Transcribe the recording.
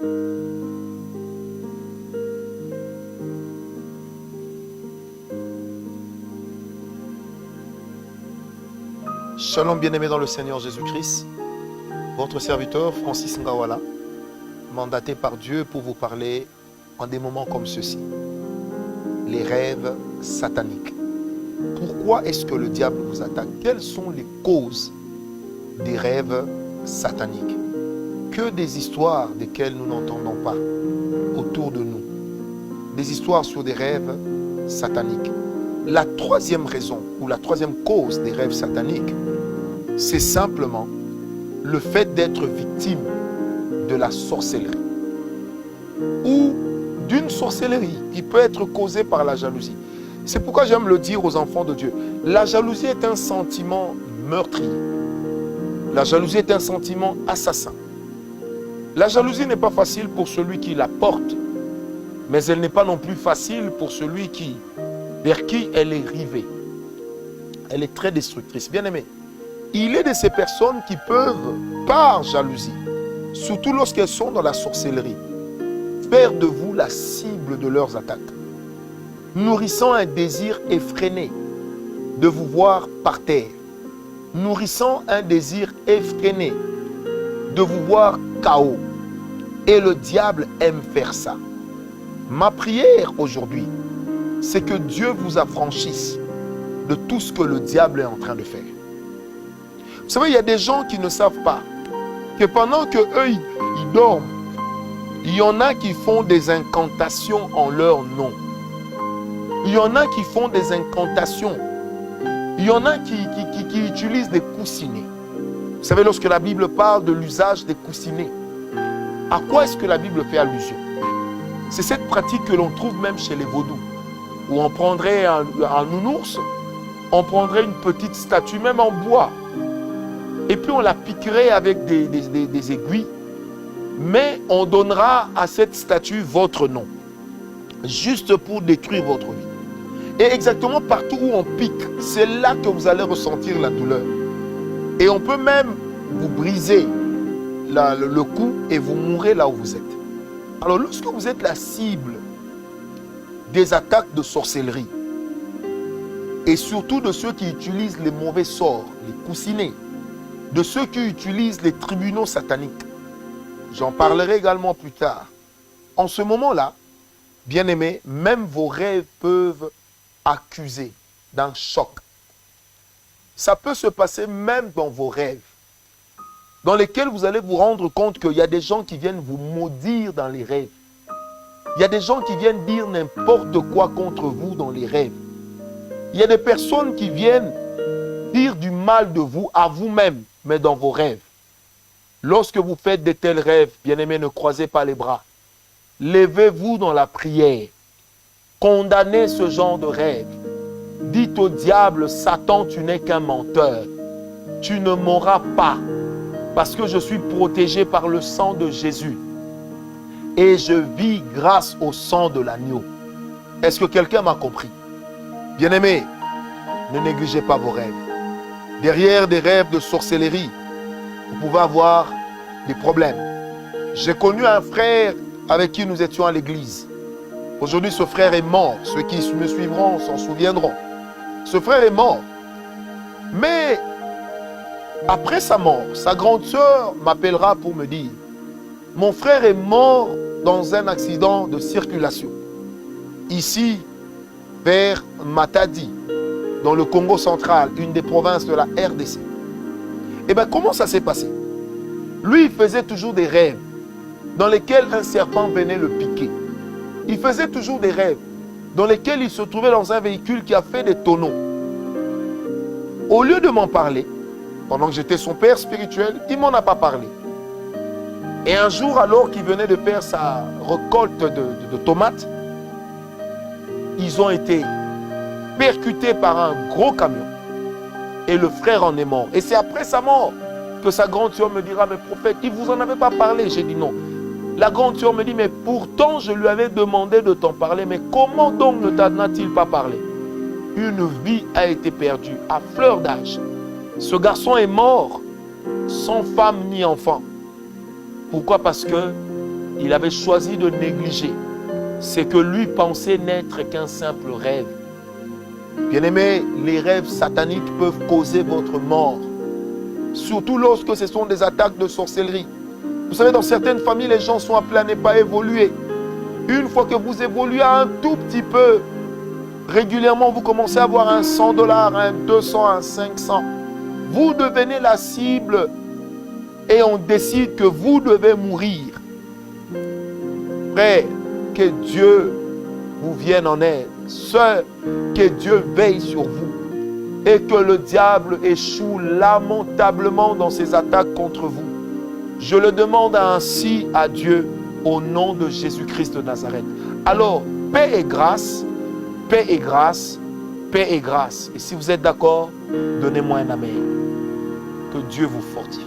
Shalom bien-aimés dans le Seigneur Jésus-Christ, votre serviteur Francis Ngawala, mandaté par Dieu pour vous parler en des moments comme ceux-ci. Les rêves sataniques. Pourquoi est-ce que le diable vous attaque? Quelles sont les causes des rêves sataniques? Que des histoires desquelles nous n'entendons pas autour de nous. Des histoires sur des rêves sataniques. La troisième raison ou la troisième cause des rêves sataniques, c'est simplement le fait d'être victime de la sorcellerie ou d'une sorcellerie qui peut être causée par la jalousie. C'est pourquoi j'aime le dire aux enfants de Dieu. La jalousie est un sentiment meurtrier. La jalousie est un sentiment assassin. La jalousie n'est pas facile pour celui qui la porte, mais elle n'est pas non plus facile pour celui vers qui elle est rivée. Elle est très destructrice. Bien aimé, il est de ces personnes qui peuvent, par jalousie, surtout lorsqu'elles sont dans la sorcellerie, faire de vous la cible de leurs attaques, nourrissant un désir effréné de vous voir par terre, nourrissant un désir effréné de vous voir KO. Et le diable aime faire ça. Ma prière aujourd'hui, c'est que Dieu vous affranchisse de tout ce que le diable est en train de faire. Vous savez, il y a des gens qui ne savent pas que pendant qu'eux, ils dorment, il y en a qui font des incantations en leur nom. Il y en a qui font des incantations. Il y en a qui utilisent des coussinets. Vous savez, lorsque la Bible parle de l'usage des coussinets, à quoi est-ce que la Bible fait allusion? C'est cette pratique que l'on trouve même chez les vaudous, où on prendrait un nounours, on prendrait une petite statue, même en bois, et puis on la piquerait avec des aiguilles, mais on donnera à cette statue votre nom, juste pour détruire votre vie. Et exactement partout où on pique, c'est là que vous allez ressentir la douleur. Et on peut même vous briser le cou et vous mourrez là où vous êtes. Alors lorsque vous êtes la cible des attaques de sorcellerie, et surtout de ceux qui utilisent les mauvais sorts, les coussinets, de ceux qui utilisent les tribunaux sataniques, j'en parlerai également plus tard. En ce moment-là, bien aimés, même vos rêves peuvent accuser d'un choc. Ça peut se passer même dans vos rêves, dans lesquels vous allez vous rendre compte qu'il y a des gens qui viennent vous maudire dans les rêves. Il y a des gens qui viennent dire n'importe quoi contre vous dans les rêves. Il y a des personnes qui viennent dire du mal de vous à vous-même, mais dans vos rêves. Lorsque vous faites de tels rêves, bien-aimés, ne croisez pas les bras. Levez-vous dans la prière. Condamnez ce genre de rêve. Dites au diable, Satan, tu n'es qu'un menteur. Tu ne m'auras pas, parce que je suis protégé par le sang de Jésus. Et je vis grâce au sang de l'agneau. Est-ce que quelqu'un m'a compris? Bien-aimés, ne négligez pas vos rêves. Derrière des rêves de sorcellerie, vous pouvez avoir des problèmes. J'ai connu un frère avec qui nous étions à l'église. Aujourd'hui, ce frère est mort. Ceux qui me suivront s'en souviendront. Ce frère est mort. Mais après sa mort, sa grande sœur m'appellera pour me dire: mon frère est mort dans un accident de circulation. Ici, vers Matadi, dans le Congo central, une des provinces de la RDC. Et bien, comment ça s'est passé? Lui, il faisait toujours des rêves dans lesquels un serpent venait le piquer. Il faisait toujours des rêves dans lesquels il se trouvait dans un véhicule qui a fait des tonneaux. Au lieu de m'en parler, pendant que j'étais son père spirituel, il ne m'en a pas parlé. Et un jour, alors qu'il venait de faire sa récolte de tomates, ils ont été percutés par un gros camion. Et le frère en est mort. Et c'est après sa mort que sa grande sœur me dira: mais prophète, il ne vous en avait pas parlé. J'ai dit non. La grande sœur me dit: mais pourtant je lui avais demandé de t'en parler. Mais comment donc ne t'en a-t-il pas parlé? Une vie a été perdue à fleur d'âge. Ce garçon est mort sans femme ni enfant. Pourquoi? Parce que il avait choisi de négliger ce que lui pensait n'être qu'un simple rêve. Bien-aimés, les rêves sataniques peuvent causer votre mort. Surtout lorsque ce sont des attaques de sorcellerie. Vous savez, dans certaines familles, les gens sont appelés à ne pas évoluer. Une fois que vous évoluez un tout petit peu, régulièrement, vous commencez à avoir un $100, un 200, un 500. Vous devenez la cible et on décide que vous devez mourir. Frère, que Dieu vous vienne en aide. Sœur, que Dieu veille sur vous et que le diable échoue lamentablement dans ses attaques contre vous. Je le demande ainsi à Dieu au nom de Jésus-Christ de Nazareth. Alors, paix et grâce, paix et grâce, paix et grâce. Et si vous êtes d'accord, donnez-moi un amen. Que Dieu vous fortifie.